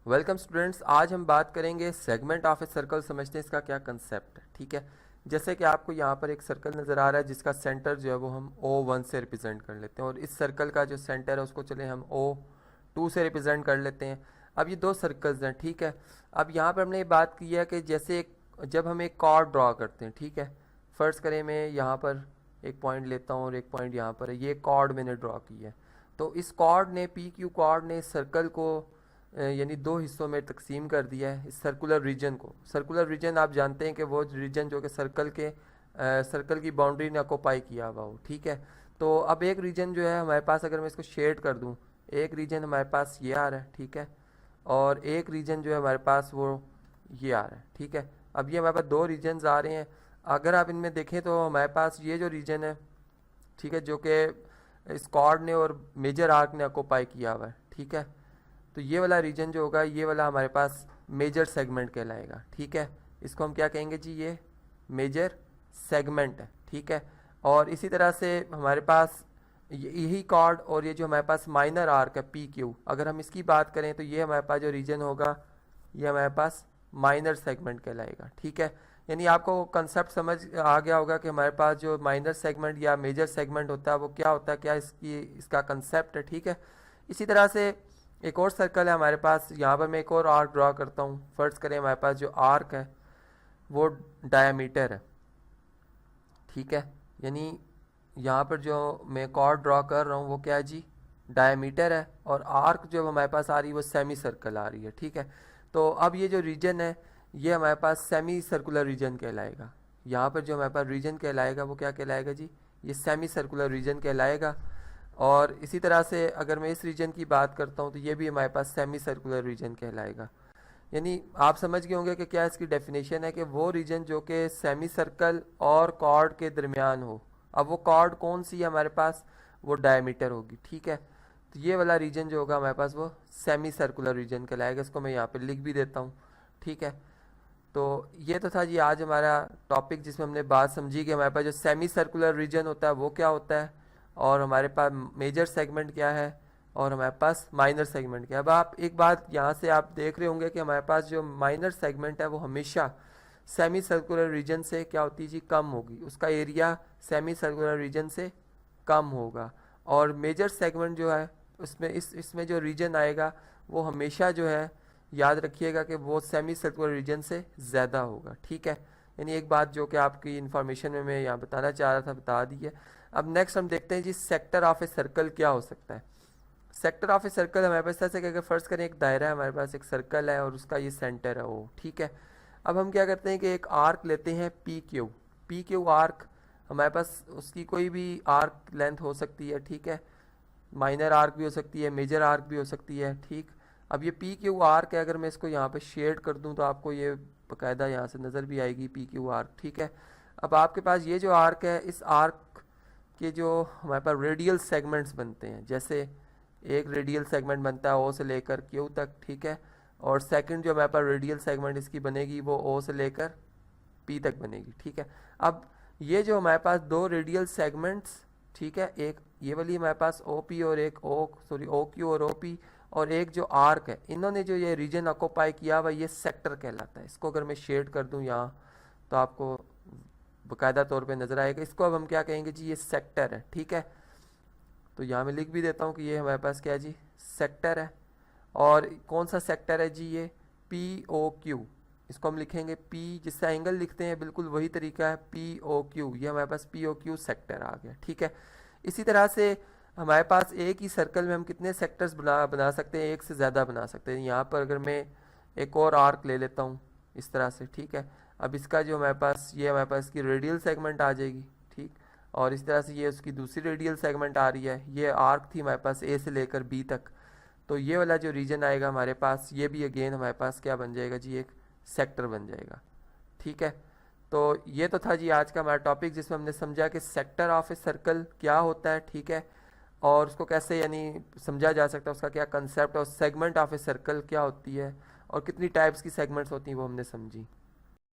Welcome students. आज हम बात करेंगे सेगमेंट ऑफ ए सर्कल, समझते हैं इसका क्या कंसेप्ट है। ठीक है, जैसे कि आपको यहाँ पर एक सर्कल नज़र आ रहा है जिसका सेंटर जो है वो हम O1 से रिप्रेजेंट कर लेते हैं, और इस सर्कल का जो सेंटर है उसको चले हम O2 से रिप्रेजेंट कर लेते हैं। अब ये दो सर्कल्स हैं, ठीक है। अब यहाँ पर हमने ये बात की है कि जैसे जब हम एक कॉर्ड ड्रॉ करते हैं, ठीक है, फ़र्ज़ करें मैं यहाँ पर एक पॉइंट लेता हूँ और एक पॉइंट यहाँ पर है, ये कॉर्ड मैंने ड्रॉ की है। तो इस कॉर्ड ने PQ कॉर्ड ने सर्कल को यानी दो हिस्सों में तकसीम कर दिया है इस सर्कुलर रीजन को। सर्कुलर रीजन आप जानते हैं कि वो रीजन जो कि सर्कल की बाउंड्री ने ऑक्यूपाई किया हुआ हो, ठीक है। तो अब एक रीजन जो है हमारे पास, अगर मैं इसको शेड कर दूं, एक रीजन हमारे पास ये आ रहा है, ठीक है, और एक रीजन जो है हमारे पास वो ये आ रहा है, ठीक है। अब ये हमारे पास दो रीजन्स आ रहे हैं। अगर आप इनमें देखें तो हमारे पास ये जो रीजन है, ठीक है, जो कि इस कॉर्ड ने और मेजर आर्क ने ऑक्यूपाई किया हुआ है, ठीक है। तो ये वाला रीजन जो होगा, ये वाला हमारे पास मेजर सेगमेंट कहलाएगा, ठीक है। इसको हम क्या कहेंगे जी, ये मेजर सेगमेंट है, ठीक है। और इसी तरह से हमारे पास यही कॉर्ड और ये जो हमारे पास माइनर आर्क है PQ, अगर हम इसकी बात करें तो ये हमारे पास जो रीजन होगा ये हमारे पास माइनर सेगमेंट कहलाएगा, ठीक है। यानी आपको कंसेप्ट समझ आ गया होगा कि हमारे पास जो माइनर सेगमेंट या मेजर सेगमेंट होता है वो क्या होता है, क्या इसका कंसेप्ट है, ठीक है। इसी तरह से एक और सर्कल है हमारे पास, यहाँ पर मैं एक और आर्क ड्रॉ करता हूँ। फर्ज करें हमारे पास जो आर्क है वो डायमीटर है, ठीक है। यानी यहाँ पर जो मैं कॉर्ड ड्रॉ कर रहा हूँ वो क्या है जी, डायमीटर है, और आर्क जो हमारे पास आ रही है वो सेमी सर्कल आ रही है, ठीक है। तो अब ये जो रीजन है ये हमारे पास सेमी सर्कुलर रीजन कहलाएगा। यहाँ पर जो हमारे पास रीजन कहलाएगा वो क्या कहलाएगा जी, ये सेमी सर्कुलर रीजन कहलाएगा। और इसी तरह से अगर मैं इस रीजन की बात करता हूँ तो ये भी हमारे पास सेमी सर्कुलर रीजन कहलाएगा। यानी आप समझ गए होंगे कि क्या इसकी डेफिनेशन है कि वो रीजन जो कि सेमी सर्कल और कॉर्ड के दरमियान हो। अब वो कॉर्ड कौन सी है हमारे पास, वो डायमीटर होगी, ठीक है। तो ये वाला रीजन जो होगा हमारे पास वो सेमी सर्कुलर रीजन कहलाएगा। इसको मैं यहाँ पे लिख भी देता हूँ, ठीक है। तो ये तो था जी आज हमारा टॉपिक जिसमें हमने बात समझी कि हमारे पास जो सेमी सर्कुलर रीजन होता है वो क्या होता है, और हमारे पास मेजर सेगमेंट क्या है, और हमारे पास माइनर सेगमेंट क्या है। अब आप एक बात यहाँ से आप देख रहे होंगे कि हमारे पास जो माइनर सेगमेंट है वो हमेशा सेमी सर्कुलर रीजन से क्या होती है जी, कम होगी, उसका एरिया सेमी सर्कुलर रीजन से कम होगा। और मेजर सेगमेंट जो है उसमें इसमें जो रीजन आएगा वो हमेशा जो है, याद रखिएगा कि वो सेमी सर्कुलर रीजन से ज़्यादा होगा, ठीक है। यानी एक बात जो कि आपकी इन्फॉर्मेशन में मैं यहाँ बताना चाह रहा था बता दी है। अब नेक्स्ट हम देखते हैं जी सेक्टर ऑफ ए सर्कल क्या हो सकता है। सेक्टर ऑफ ए सर्कल हमारे पास ऐसे कि अगर फर्ज करें एक दायरा है, हमारे पास एक सर्कल है और उसका ये सेंटर है वो, ठीक है। अब हम क्या करते हैं कि एक आर्क लेते हैं PQ आर्क, हमारे पास उसकी कोई भी आर्क लेंथ हो सकती है, ठीक है। माइनर आर्क भी हो सकती है, मेजर आर्क भी हो सकती है, ठीक। अब ये PQ आर्क है, अगर मैं इसको यहाँ पे शेड कर दूँ तो आपको ये बाकायदा यहाँ से नज़र भी आएगी PQ आर्क, ठीक है। अब आपके पास ये जो आर्क है, इस आर्क के जो हमारे पास रेडियल सेगमेंट्स बनते हैं, जैसे एक रेडियल सेगमेंट बनता है O से लेकर Q तक, ठीक है। और सेकंड जो हमारे पास रेडियल सेगमेंट इसकी बनेगी वो O से लेकर P तक बनेगी, ठीक है। अब ये जो हमारे पास दो रेडियल सेगमेंट्स, ठीक है, एक ये वाली हमारे पास OP और एक OQ और OP, और एक जो आर्क है, इन्होंने जो ये रीजन ऑक्यूपाई किया हुआ ये सेक्टर कहलाता है। इसको अगर मैं शेड कर दूं यहाँ तो आपको बाकायदा तौर पे नज़र आएगा। इसको अब हम क्या कहेंगे जी, ये सेक्टर है, ठीक है। तो यहाँ मैं लिख भी देता हूँ कि ये हमारे पास क्या है जी, सेक्टर है। और कौन सा सेक्टर है जी, ये POQ। इसको हम लिखेंगे P, जिससे एंगल लिखते हैं बिल्कुल वही तरीका है, POQ। ये हमारे पास POQ सेक्टर आ गया, ठीक है। इसी तरह से हमारे पास एक ही सर्कल में हम कितने सेक्टर्स बना सकते हैं, एक से ज़्यादा बना सकते हैं। यहाँ पर अगर मैं एक और आर्क ले लेता हूँ इस तरह से, ठीक है। अब इसका जो हमारे पास ये हमारे पास इसकी रेडियल सेगमेंट आ जाएगी, ठीक। और इस तरह से ये उसकी दूसरी रेडियल सेगमेंट आ रही है। ये आर्क थी हमारे पास A से लेकर B तक। तो ये वाला जो रीजन आएगा हमारे पास, ये भी अगेन हमारे पास क्या बन जाएगा जी, एक सेक्टर बन जाएगा, ठीक है। तो ये तो था जी आज का हमारा टॉपिक जिसमें हमने समझा कि सेक्टर ऑफ ए सर्कल क्या होता है, ठीक है, और उसको कैसे यानी समझा जा सकता है, उसका क्या कंसेप्ट, और सेगमेंट ऑफ ए सर्कल क्या होती है और कितनी टाइप्स की सेगमेंट्स होती हैं वो हमने समझी।